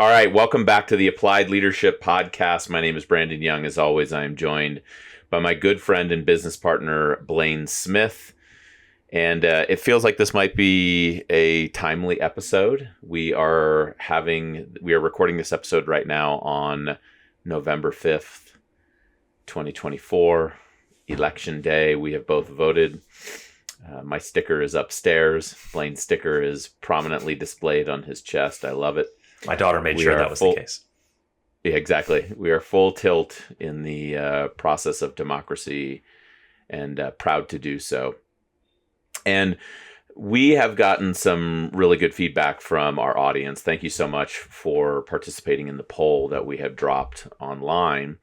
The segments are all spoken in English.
All right, welcome back to the Applied Leadership Podcast. My name is Brandon Young. As always, I am joined by my good friend and business partner, Blaine Smith. And it feels like this might be a timely episode. We are recording this episode right now on November 5th, 2024, Election Day. We have both voted. My sticker is upstairs. Blaine's sticker is prominently displayed on his chest. I love it. My daughter made sure that was the case. Yeah, exactly. We are full tilt in the process of democracy and proud to do so. And we have gotten some really good feedback from our audience. Thank you so much for participating in the poll that we have dropped online,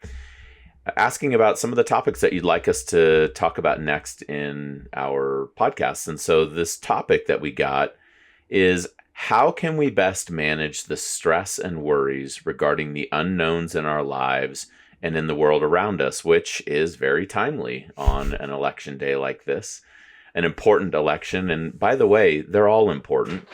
asking about some of the topics that you'd like us to talk about next in our podcast. And so this topic that we got is, how can we best manage the stress and worries regarding the unknowns in our lives and in the world around us, which is very timely on an election day like this, an important election. And by the way, they're all important.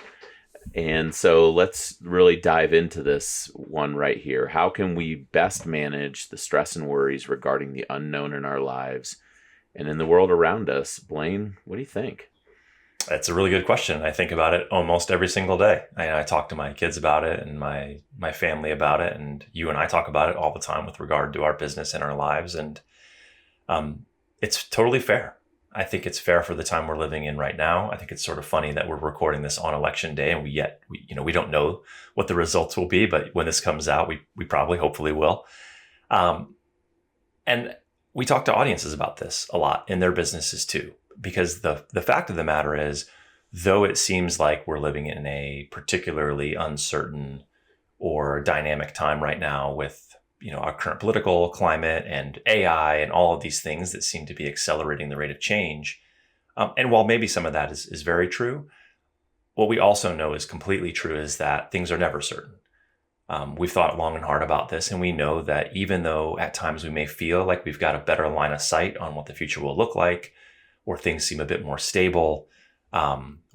And so let's really dive into this one right here. How can we best manage the stress and worries regarding the unknown in our lives and in the world around us? Blaine, what do you think? That's a really good question. I think about it almost every single day. I talk to my kids about it and my family about it. And you and I talk about it all the time with regard to our business and our lives. And it's totally fair. I think it's fair for the time we're living in right now. I think it's sort of funny that we're recording this on election day and we don't know what the results will be, but when this comes out, we probably hopefully will. And we talk to audiences about this a lot in their businesses too, because the fact of the matter is, though it seems like we're living in a particularly uncertain or dynamic time right now with our current political climate and AI and all of these things that seem to be accelerating the rate of change. And while maybe some of that is very true, what we also know is completely true is that things are never certain. We've thought long and hard about this, and we know that even though at times we may feel like we've got a better line of sight on what the future will look like, or things seem a bit more stable,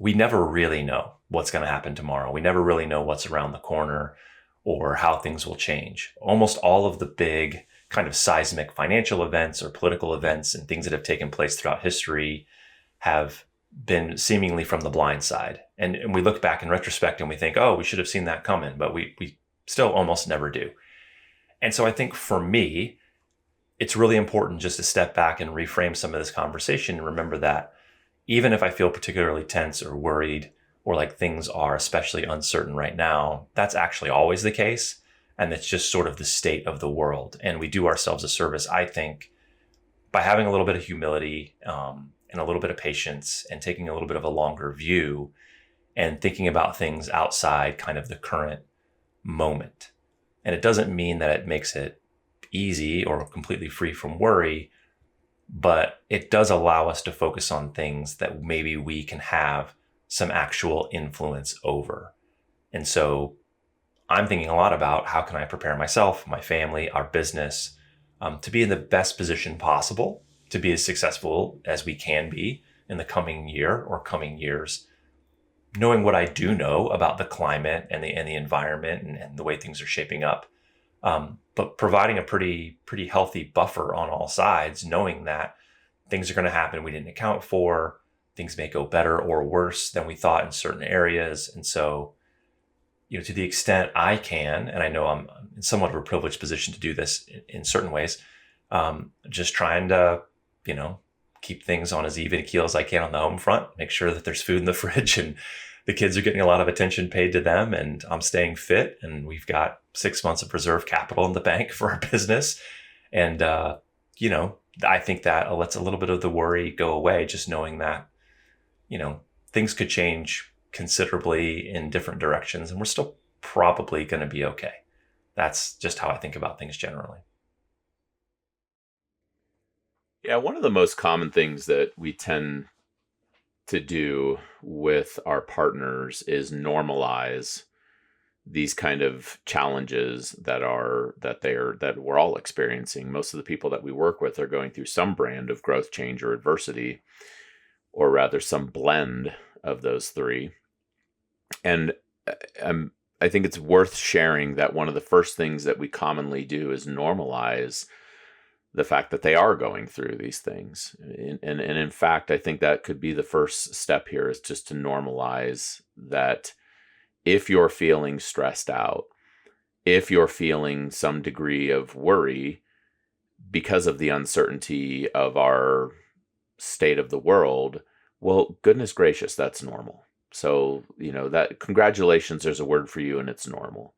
we never really know what's going to happen tomorrow. We never really know what's around the corner or how things will change. Almost all of the big kind of seismic financial events or political events and things that have taken place throughout history have been seemingly from the blind side. And we look back in retrospect and we think, oh, we should have seen that coming, but we still almost never do. And so I think for me, it's really important just to step back and reframe some of this conversation and remember that even if I feel particularly tense or worried or like things are especially uncertain right now, that's actually always the case. And it's just sort of the state of the world. And we do ourselves a service, I think, by having a little bit of humility and a little bit of patience and taking a little bit of a longer view and thinking about things outside kind of the current moment. And it doesn't mean that it makes it easy or completely free from worry, but it does allow us to focus on things that maybe we can have some actual influence over. And so I'm thinking a lot about how can I prepare myself, my family, our business to be in the best position possible, to be as successful as we can be in the coming year or coming years, knowing what I do know about the climate and the environment and the way things are shaping up. But providing a pretty healthy buffer on all sides, knowing that things are going to happen we didn't account for. Things may go better or worse than we thought in certain areas. And so, to the extent I can, and I know I'm in somewhat of a privileged position to do this in certain ways, just trying to, keep things on as even a keel as I can on the home front, make sure that there's food in the fridge and the kids are getting a lot of attention paid to them, and I'm staying fit, and we've got 6 months of reserve capital in the bank for our business. And, I think that lets a little bit of the worry go away, just knowing that, things could change considerably in different directions and we're still probably going to be okay. That's just how I think about things generally. Yeah, one of the most common things that we tend to do with our partners is normalize these kind of challenges that we're all experiencing. Most of the people that we work with are going through some brand of growth, change, or adversity, or rather some blend of those three. And I think it's worth sharing that one of the first things that we commonly do is normalize the fact that they are going through these things. And in fact, I think that could be the first step here, is just to normalize that if you're feeling stressed out, if you're feeling some degree of worry because of the uncertainty of our state of the world, well, goodness gracious, that's normal. So, that congratulations, there's a word for you, and it's normal.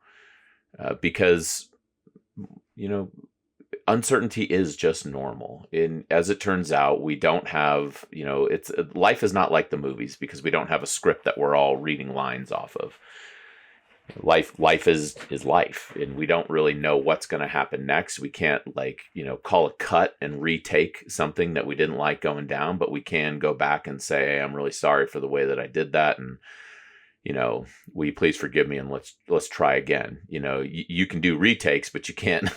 Because, uncertainty is just normal. And as it turns out, we don't have, life is not like the movies, because we don't have a script that we're all reading lines off of. Life is life, and we don't really know what's going to happen next. We can't call a cut and retake something that we didn't like going down, but we can go back and say, hey, I'm really sorry for the way that I did that, and will you please forgive me, and let's try again. You can do retakes, but you can't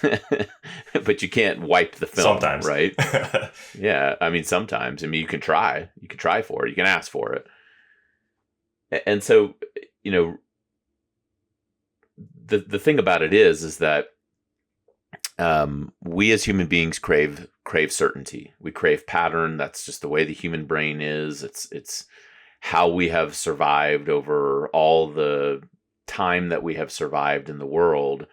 but you can't wipe the film sometimes, right? Yeah, sometimes. You can try for it, you can ask for it. And so the thing about it is that we as human beings crave certainty. We crave pattern. That's just the way the human brain is. It's how we have survived over all the time that we have survived in the world,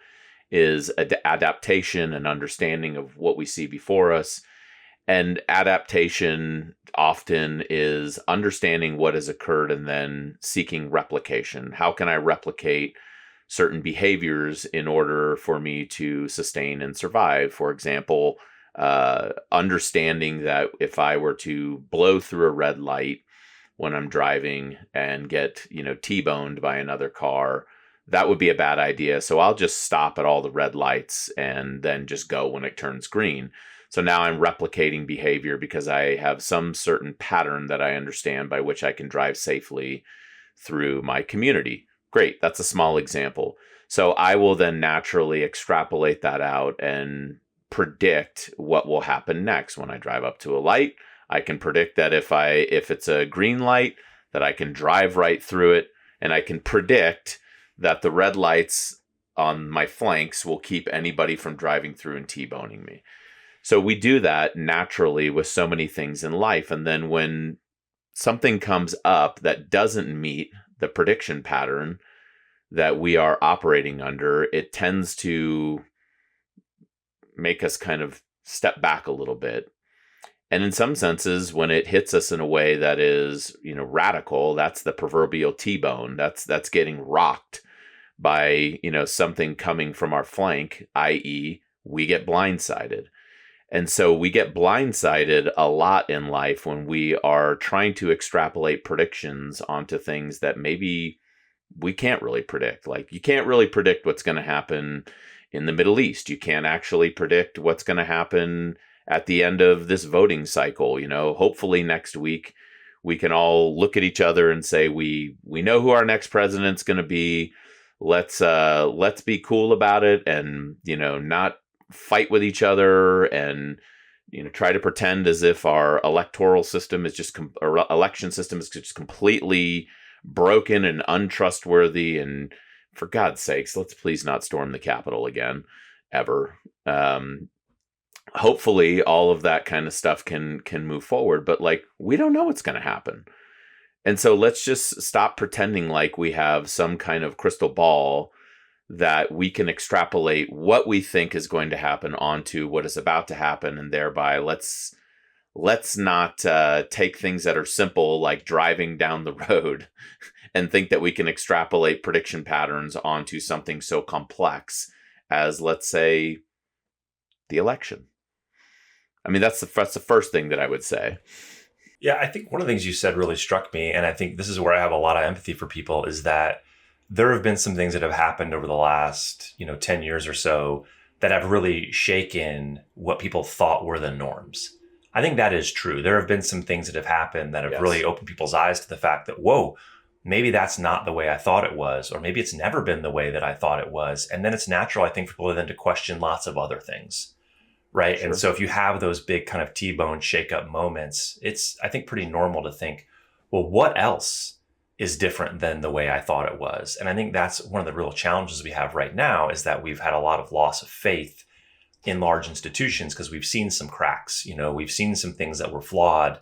is adaptation and understanding of what we see before us. And adaptation often is understanding what has occurred and then seeking replication. How can I replicate certain behaviors in order for me to sustain and survive? For example, understanding that if I were to blow through a red light when I'm driving and get, T-boned by another car, that would be a bad idea. So I'll just stop at all the red lights and then just go when it turns green. So now I'm replicating behavior because I have some certain pattern that I understand by which I can drive safely through my community. Great. That's a small example. So I will then naturally extrapolate that out and predict what will happen next. When I drive up to a light, I can predict that if it's a green light, that I can drive right through it. And I can predict that the red lights on my flanks will keep anybody from driving through and T-boning me. So we do that naturally with so many things in life. And then when something comes up that doesn't meet the prediction pattern that we are operating under, it tends to make us kind of step back a little bit. And in some senses, when it hits us in a way that is, radical, that's the proverbial T-bone. That's getting rocked by, something coming from our flank, i.e., we get blindsided. And so we get blindsided a lot in life when we are trying to extrapolate predictions onto things that maybe we can't really predict. Like, you can't really predict what's going to happen in the Middle East. You can't actually predict what's going to happen at the end of this voting cycle. Hopefully next week we can all look at each other and say, we know who our next president's going to be. Let's be cool about it, and, not fight with each other, and try to pretend as if our electoral system is just or election system is just completely broken and untrustworthy. And for God's sakes, let's please not storm the Capitol again, ever. Hopefully all of that kind of stuff can move forward, but we don't know what's going to happen. And so let's just stop pretending like we have some kind of crystal ball that we can extrapolate what we think is going to happen onto what is about to happen. And thereby let's not take things that are simple, like driving down the road, and think that we can extrapolate prediction patterns onto something so complex as, let's say, the election. That's the first thing that I would say. Yeah, I think one of the things you said really struck me, and I think this is where I have a lot of empathy for people, is that there have been some things that have happened over the last, 10 years or so that have really shaken what people thought were the norms. I think that is true. There have been some things that have happened that have really opened people's eyes to the fact that, whoa, maybe that's not the way I thought it was, or maybe it's never been the way that I thought it was. And then it's natural, I think, for people then to question lots of other things. Right. Sure. And so if you have those big kind of T-bone shake-up moments, it's, I think, pretty normal to think, well, what else is different than the way I thought it was. And I think that's one of the real challenges we have right now, is that we've had a lot of loss of faith in large institutions because we've seen some cracks. We've seen some things that were flawed.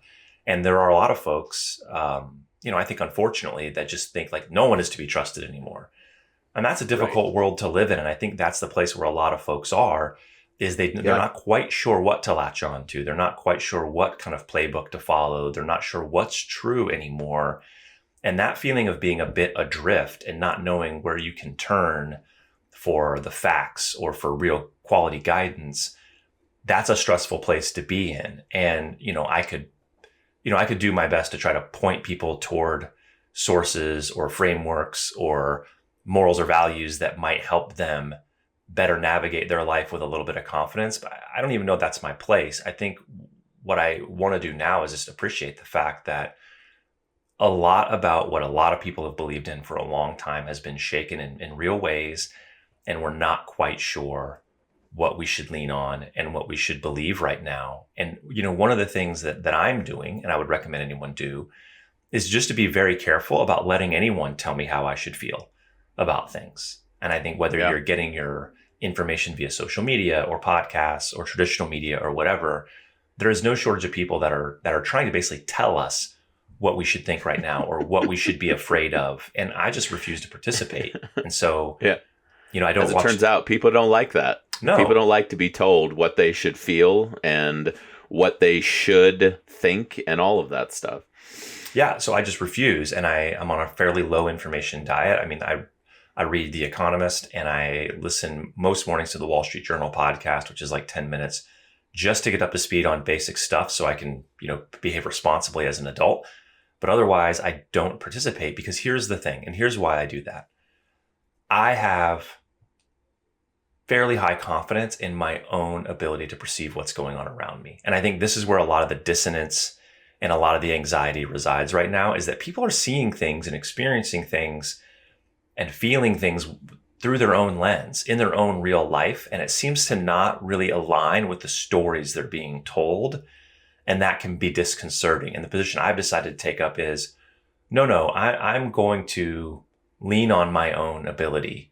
And there are a lot of folks, I think, unfortunately, that just think like no one is to be trusted anymore. And that's a difficult world to live in. And I think that's the place where a lot of folks are, is they're not quite sure what to latch on to. They're not quite sure what kind of playbook to follow. They're not sure what's true anymore. And that feeling of being a bit adrift and not knowing where you can turn for the facts or for real quality guidance, that's a stressful place to be in. And, I could do my best to try to point people toward sources or frameworks or morals or values that might help them better navigate their life with a little bit of confidence. But I don't even know if that's my place. I think what I want to do now is just appreciate the fact that a lot about what a lot of people have believed in for a long time has been shaken in real ways. And we're not quite sure what we should lean on and what we should believe right now. And, one of the things that I'm doing, and I would recommend anyone do, is just to be very careful about letting anyone tell me how I should feel about things. And I think whether you're getting your information via social media or podcasts or traditional media or whatever, there is no shortage of people that are trying to basically tell us what we should think right now or what we should be afraid of. And I just refuse to participate. And so, I don't. As it turns out, people don't like that. No. People don't like to be told what they should feel and what they should think and all of that stuff. Yeah. So I just refuse. And I'm on a fairly low information diet. I mean, I read The Economist and I listen most mornings to the Wall Street Journal podcast, which is like 10 minutes just to get up to speed on basic stuff so I can, behave responsibly as an adult. But otherwise, I don't participate because here's the thing. And here's why I do that. I have fairly high confidence in my own ability to perceive what's going on around me. And I think this is where a lot of the dissonance and a lot of the anxiety resides right now, is that people are seeing things and experiencing things and feeling things through their own lens in their own real life. And it seems to not really align with the stories they're being told. And that can be disconcerting. And the position I've decided to take up is, I'm going to lean on my own ability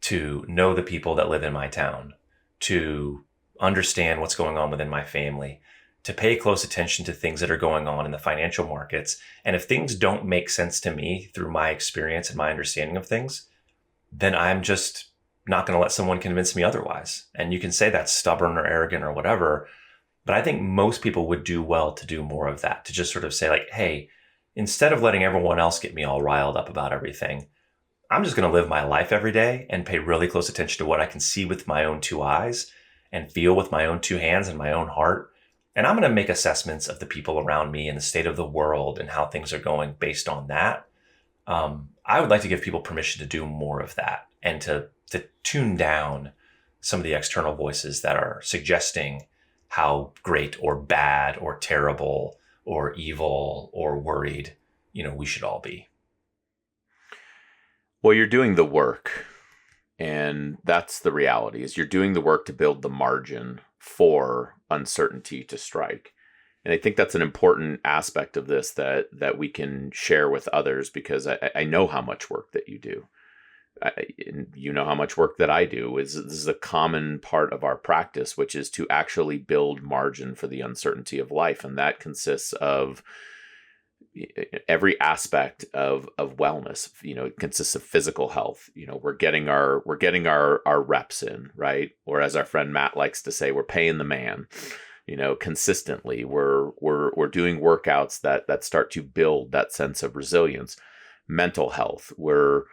to know the people that live in my town, to understand what's going on within my family, to pay close attention to things that are going on in the financial markets. And if things don't make sense to me through my experience and my understanding of things, then I'm just not going to let someone convince me otherwise. And you can say that's stubborn or arrogant or whatever, but I think most people would do well to do more of that, to just sort of say like, hey, instead of letting everyone else get me all riled up about everything, I'm just going to live my life every day and pay really close attention to what I can see with my own two eyes and feel with my own two hands and my own heart. And I'm going to make assessments of the people around me and the state of the world and how things are going based on that. I would like to give people permission to do more of that and to tune down some of the external voices that are suggesting how great or bad or terrible or evil or worried, we should all be. Well, you're doing the work, and that's the reality, is you're doing the work to build the margin for uncertainty to strike. And I think that's an important aspect of this that we can share with others, because I know how much work that you do. You know how much work that I do. This is a common part of our practice, which is to actually build margin for the uncertainty of life. And that consists of every aspect of wellness. It consists of physical health. We're getting our reps in, right? Or as our friend Matt likes to say, we're paying the man. Consistently. We're doing workouts that start to build that sense of resilience. Mental health. We're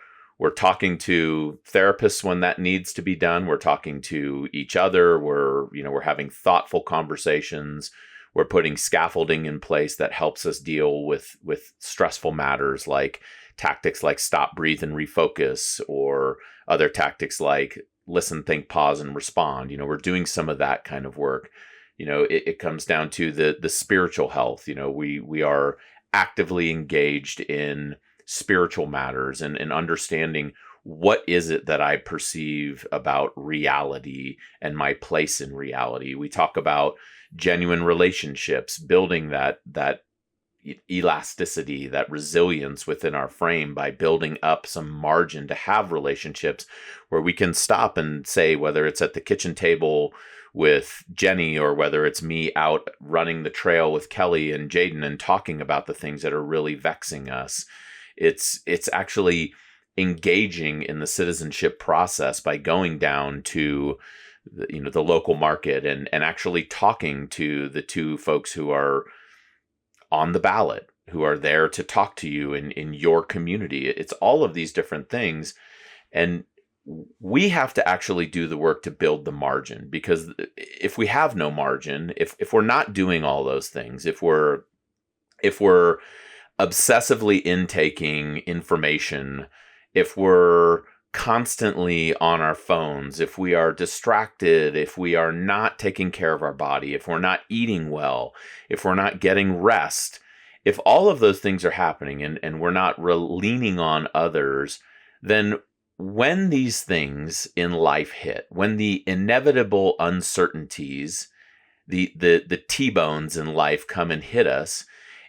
talking to therapists when that needs to be done. We're talking to each other. We're having thoughtful conversations. We're putting scaffolding in place that helps us deal with stressful matters, like tactics like stop, breathe, and refocus, or other tactics like listen, think, pause, and respond. We're doing some of that kind of work. It comes down to the spiritual health. We are actively engaged in spiritual matters and understanding what is it that I perceive about reality and my place in reality. We talk about genuine relationships, building that elasticity, that resilience within our frame by building up some margin to have relationships where we can stop and say, whether it's at the kitchen table with Jenny or whether it's me out running the trail with Kelly and Jaden and talking about the things that are really vexing us. It's actually engaging in the citizenship process by going down to the local market and actually talking to the two folks who are on the ballot, who are there to talk to you in your community. It's all of these different things. And we have to actually do the work to build the margin, because if we have no margin, if we're not doing all those things, if we're obsessively intaking information, if we're constantly on our phones, if we are distracted, if we are not taking care of our body, if we're not eating well, if we're not getting rest, if all of those things are happening and we're not leaning on others, then when these things in life hit, when the inevitable uncertainties, the T-bones in life come and hit us,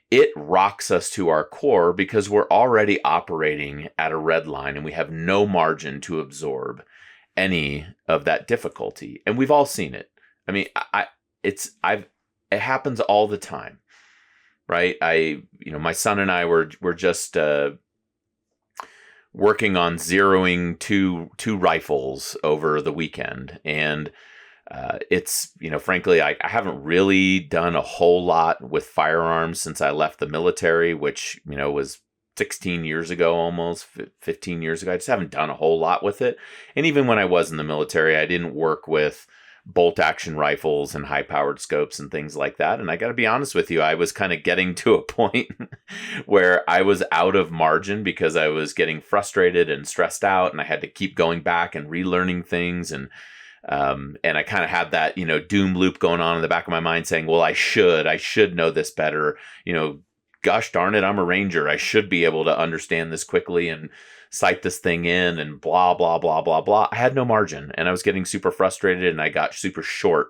it rocks us to our core because we're already operating at a red line and we have no margin to absorb any of that difficulty. And we've all seen it. I mean, it happens all the time, right? My son and I were just working on zeroing two rifles over the weekend, and it's, frankly, I haven't really done a whole lot with firearms since I left the military, which, was 16 years ago, almost 15 years ago. I just haven't done a whole lot with it. And even when I was in the military, I didn't work with bolt action rifles and high powered scopes and things like that. And I got to be honest with you, I was kind of getting to a point where I was out of margin because I was getting frustrated and stressed out, and I had to keep going back and relearning things. And I kind of had that, doom loop going on in the back of my mind saying, well, I should know this better. Gosh darn it, I'm a ranger. I should be able to understand this quickly and sight this thing in and blah, blah, blah, blah, blah. I had no margin, and I was getting super frustrated, and I got super short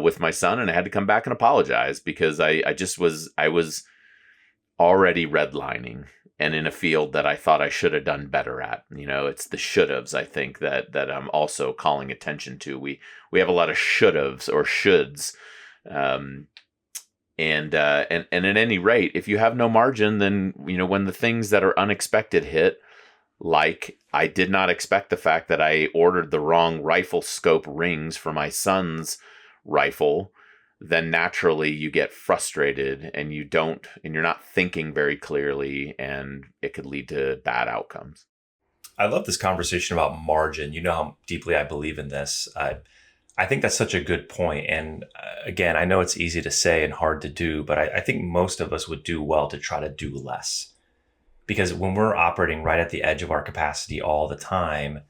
with my son, and I had to come back and apologize because I was already redlining and in a field that I thought I should have done better at. It's the should haves, I think, that I'm also calling attention to. We have a lot of should haves or shoulds. And at any rate, if you have no margin, then, when the things that are unexpected hit, like I did not expect the fact that I ordered the wrong rifle scope rings for my son's rifle, then naturally you get frustrated and you're not thinking very clearly, and it could lead to bad outcomes. I love this conversation about margin. You know how deeply I believe in this. I think that's such a good point. And again, I know it's easy to say and hard to do, but I think most of us would do well to try to do less. Because when we're operating right at the edge of our capacity all the time,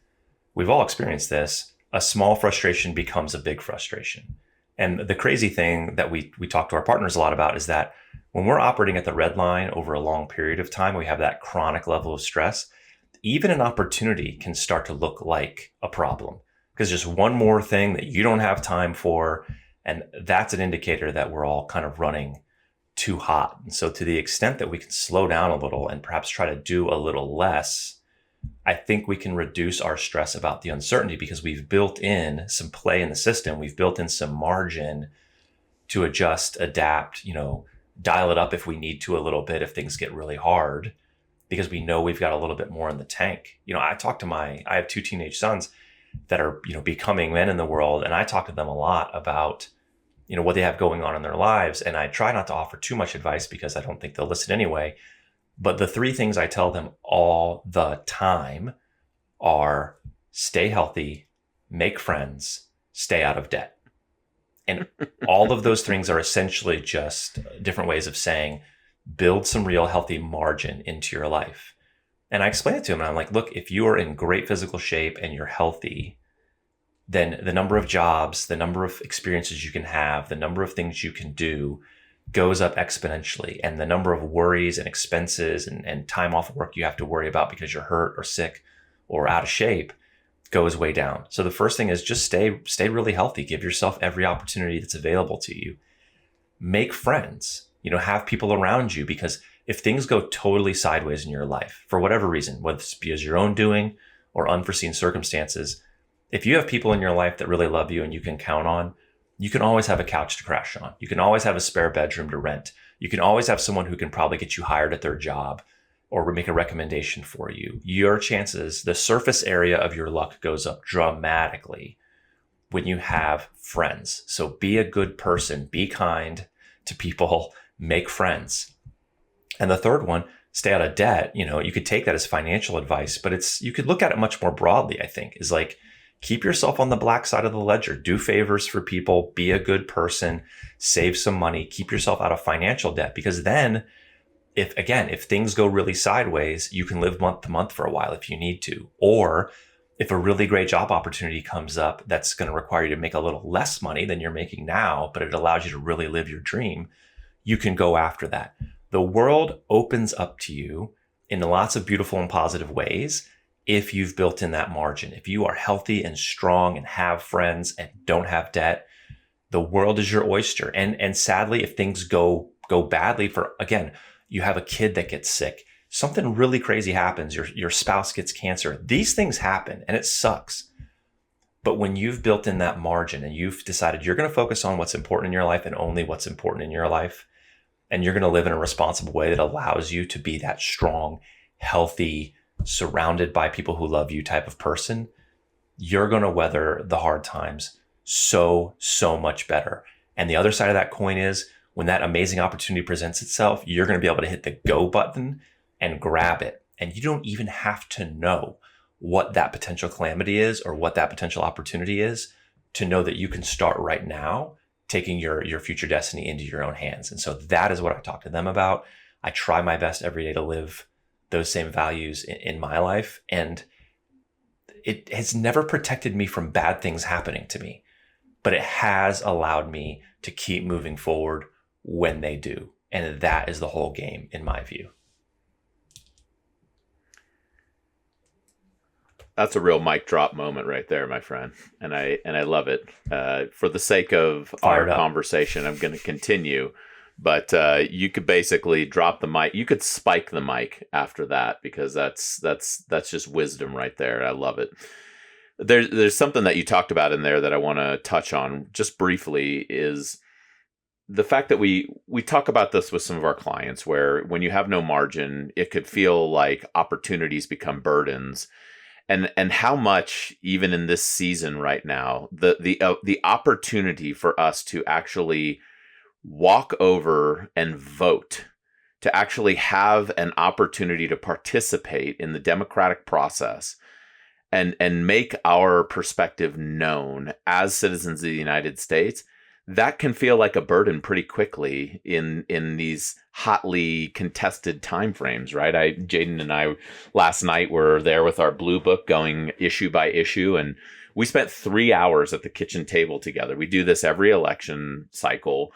we've all experienced this, a small frustration becomes a big frustration. And the crazy thing that we talk to our partners a lot about is that when we're operating at the red line over a long period of time, we have that chronic level of stress, even an opportunity can start to look like a problem. Because just one more thing that you don't have time for, and that's an indicator that we're all kind of running too hot. And so to the extent that we can slow down a little and perhaps try to do a little less, I think we can reduce our stress about the uncertainty because we've built in some play in the system. We've built in some margin to adjust, adapt, dial it up if we need to a little bit if things get really hard, because we know we've got a little bit more in the tank. I have two teenage sons that are, becoming men in the world. And I talk to them a lot about, what they have going on in their lives. And I try not to offer too much advice because I don't think they'll listen anyway. But the three things I tell them all the time are stay healthy, make friends, stay out of debt. And all of those things are essentially just different ways of saying, build some real healthy margin into your life. And I explain it to them and I'm like, look, if you are in great physical shape and you're healthy, then the number of jobs, the number of experiences you can have, the number of things you can do goes up exponentially. And the number of worries and expenses and time off of work you have to worry about because you're hurt or sick or out of shape goes way down. So the first thing is just stay really healthy. Give yourself every opportunity that's available to you. Make friends. Have people around you, because if things go totally sideways in your life for whatever reason, whether it's because your own doing or unforeseen circumstances, if you have people in your life that really love you and you can count on, you can always have a couch to crash on. You can always have a spare bedroom to rent. You can always have someone who can probably get you hired at their job or make a recommendation for you. Your chances, the surface area of your luck goes up dramatically when you have friends. So be a good person, be kind to people, make friends. And the third one, stay out of debt. You could take that as financial advice, but you could look at it much more broadly, I think, is like, keep yourself on the black side of the ledger, do favors for people, be a good person, save some money, keep yourself out of financial debt. Because then if things go really sideways, you can live month to month for a while if you need to. Or if a really great job opportunity comes up that's going to require you to make a little less money than you're making now, but it allows you to really live your dream, you can go after that. The world opens up to you in lots of beautiful and positive ways if you've built in that margin. If you are healthy and strong and have friends and don't have debt, the world is your oyster. And sadly, if things go badly, you have a kid that gets sick, something really crazy happens, your spouse gets cancer. These things happen and it sucks. But when you've built in that margin and you've decided you're going to focus on what's important in your life and only what's important in your life, and you're going to live in a responsible way that allows you to be that strong, healthy, surrounded by people who love you type of person, you're going to weather the hard times so much better. And the other side of that coin is when that amazing opportunity presents itself, you're going to be able to hit the go button and grab it. And you don't even have to know what that potential calamity is or what that potential opportunity is to know that you can start right now taking your future destiny into your own hands. And so that is what I talk to them about. I try my best every day to live those same values in my life. And it has never protected me from bad things happening to me, but it has allowed me to keep moving forward when they do. And that is the whole game in my view. That's a real mic drop moment right there, my friend. And I love it. For the sake of our conversation, I'm going to continue. But you could basically drop the mic. You could spike the mic after that, because that's just wisdom right there. I love it. There's something that you talked about in there that I want to touch on just briefly, is the fact that we talk about this with some of our clients, where when you have no margin, it could feel like opportunities become burdens. And how much, even in this season right now, the opportunity for us to actually walk over and vote, to actually have an opportunity to participate in the democratic process and make our perspective known as citizens of the United States, that can feel like a burden pretty quickly in these hotly contested timeframes, right? Jaden and I last night were there with our blue book going issue by issue, and we spent 3 hours at the kitchen table together. We do this every election cycle.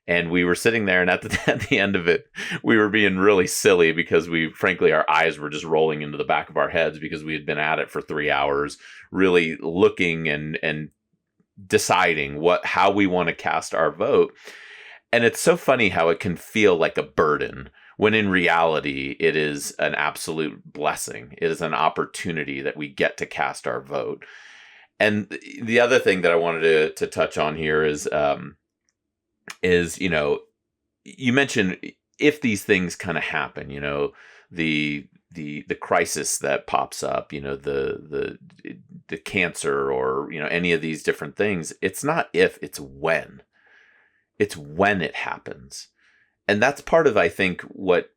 And we were sitting there, and at the end of it, we were being really silly because frankly, our eyes were just rolling into the back of our heads because we had been at it for 3 hours, really looking and deciding how we want to cast our vote. And it's so funny how it can feel like a burden when in reality, it is an absolute blessing. It is an opportunity that we get to cast our vote. And the other thing that I wanted to touch on here is you mentioned if these things kind of happen, the crisis that pops up, the cancer or, any of these different things, it's not if, it's when. It's when it happens. And that's part of, I think, what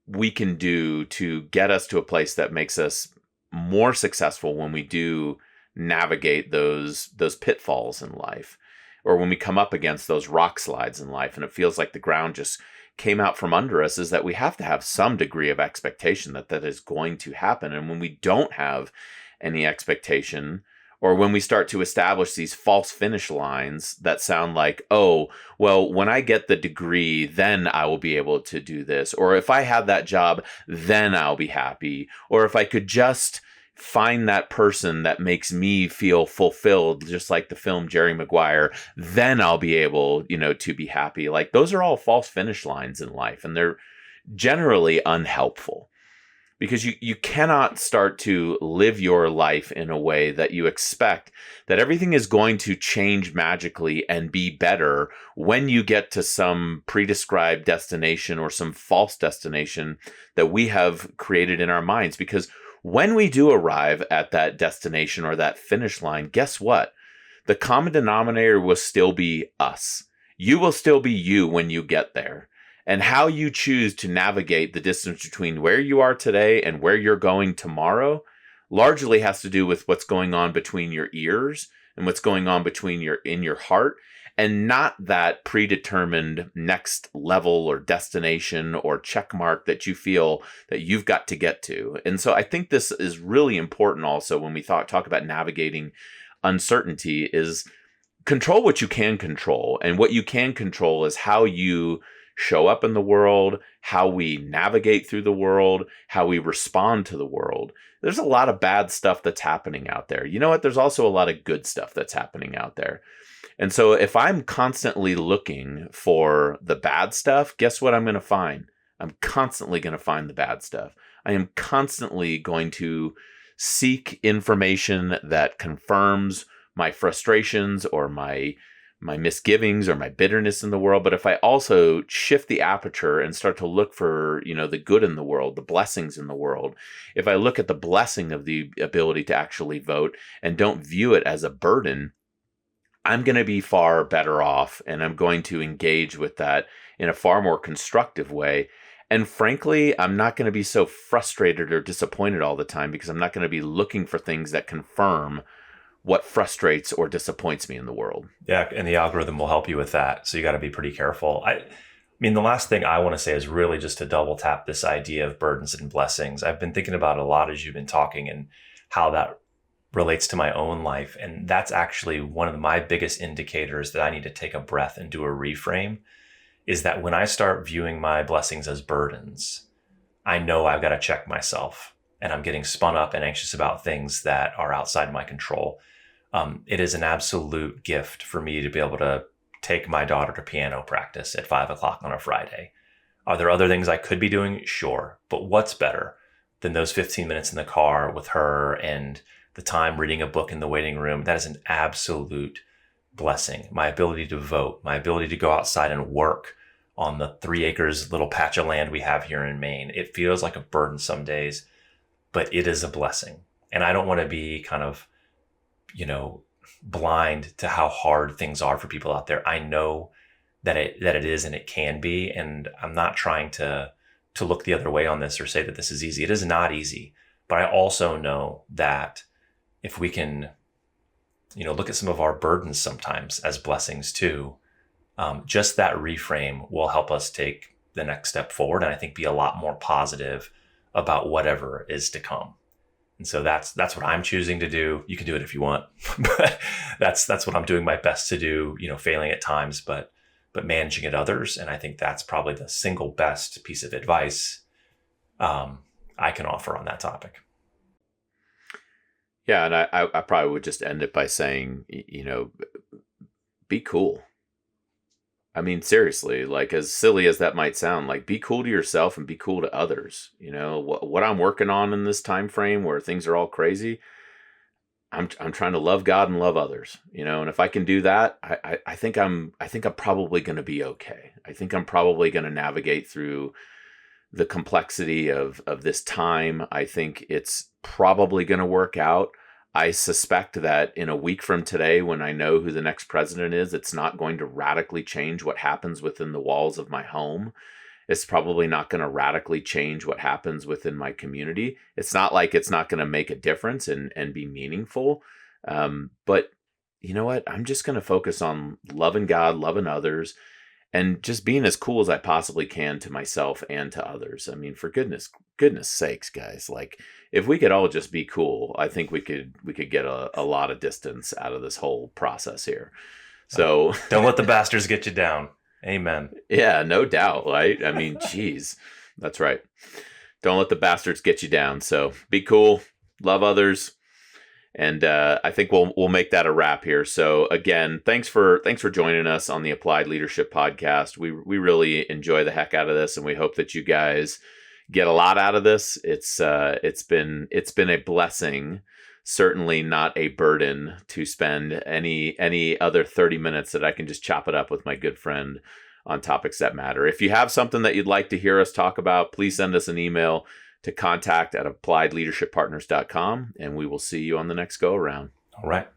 we can do to get us to a place that makes us more successful when we do navigate those pitfalls in life, or when we come up against those rock slides in life and it feels like the ground just came out from under us, is that we have to have some degree of expectation that is going to happen. And when we don't have any expectation, or when we start to establish these false finish lines that sound like, oh, well, when I get the degree, then I will be able to do this. Or if I have that job, then I'll be happy. Or if I could just find that person that makes me feel fulfilled, just like the film Jerry Maguire, then I'll be able, to be happy. Like, those are all false finish lines in life, and they're generally unhelpful, because you cannot start to live your life in a way that you expect that everything is going to change magically and be better when you get to some pre-described destination or some false destination that we have created in our minds. Because when we do arrive at that destination or that finish line, guess what? The common denominator will still be us. You will still be you when you get there. And how you choose to navigate the distance between where you are today and where you're going tomorrow largely has to do with what's going on between your ears and what's going on in your heart, and not that predetermined next level or destination or check mark that you feel that you've got to get to. And so I think this is really important also when we talk about navigating uncertainty, is control what you can control. And what you can control is how you show up in the world, how we navigate through the world, how we respond to the world. There's a lot of bad stuff that's happening out there. You know what? There's also a lot of good stuff that's happening out there. And so if I'm constantly looking for the bad stuff, guess what I'm going to find? I'm constantly going to find the bad stuff. I am constantly going to seek information that confirms my frustrations or my misgivings or my bitterness in the world. But if I also shift the aperture and start to look for, the good in the world, the blessings in the world, if I look at the blessing of the ability to actually vote and don't view it as a burden, I'm going to be far better off, and I'm going to engage with that in a far more constructive way. And frankly, I'm not going to be so frustrated or disappointed all the time, because I'm not going to be looking for things that confirm what frustrates or disappoints me in the world. Yeah, and the algorithm will help you with that. So you got to be pretty careful. I mean, the last thing I want to say is really just to double tap this idea of burdens and blessings. I've been thinking about it a lot as you've been talking, and how that relates to my own life. And that's actually one of my biggest indicators that I need to take a breath and do a reframe, is that when I start viewing my blessings as burdens, I know I've got to check myself, and I'm getting spun up and anxious about things that are outside my control. It is an absolute gift for me to be able to take my daughter to piano practice at 5:00 on a Friday. Are there other things I could be doing? Sure. But what's better than those 15 minutes in the car with her and the time reading a book in the waiting room? That is an absolute blessing. My ability to vote, my ability to go outside and work on the 3 acres little patch of land we have here in Maine. It feels like a burden some days, but it is a blessing. And I don't want to be kind of, blind to how hard things are for people out there. I know that it is, and it can be. And I'm not trying to look the other way on this or say that this is easy. It is not easy. But I also know that if we can, look at some of our burdens sometimes as blessings too, just that reframe will help us take the next step forward. And I think be a lot more positive about whatever is to come. And so that's what I'm choosing to do. You can do it if you want, but that's what I'm doing my best to do, failing at times, but managing at others. And I think that's probably the single best piece of advice I can offer on that topic. Yeah. And I probably would just end it by saying, be cool. I mean, seriously, like, as silly as that might sound, like, be cool to yourself and be cool to others. What I'm working on in this time frame where things are all crazy, I'm trying to love God and love others, and if I can do that, I think I'm probably going to be okay. I think I'm probably going to navigate through the complexity of this time. I think it's probably going to work out. I suspect that in a week from today, when I know who the next president is, it's not going to radically change what happens within the walls of my home. It's probably not going to radically change what happens within my community. It's not like it's not going to make a difference and be meaningful. But you know what? I'm just going to focus on loving God, loving others, and just being as cool as I possibly can to myself and to others. I mean, for goodness sakes, guys, like, if we could all just be cool, I think we could get a lot of distance out of this whole process here. So don't let the bastards get you down. Amen. Yeah, no doubt. Right? I mean, geez, that's right. Don't let the bastards get you down. So be cool, love others. And I think we'll make that a wrap here. So again, thanks for joining us on the Applied Leadership Podcast. We really enjoy the heck out of this, and we hope that you guys get a lot out of this. It's been a blessing, certainly not a burden, to spend any other 30 minutes that I can just chop it up with my good friend on topics that matter. If you have something that you'd like to hear us talk about, please send us an email to contact@appliedleadershippartners.com, and we will see you on the next go around. All right.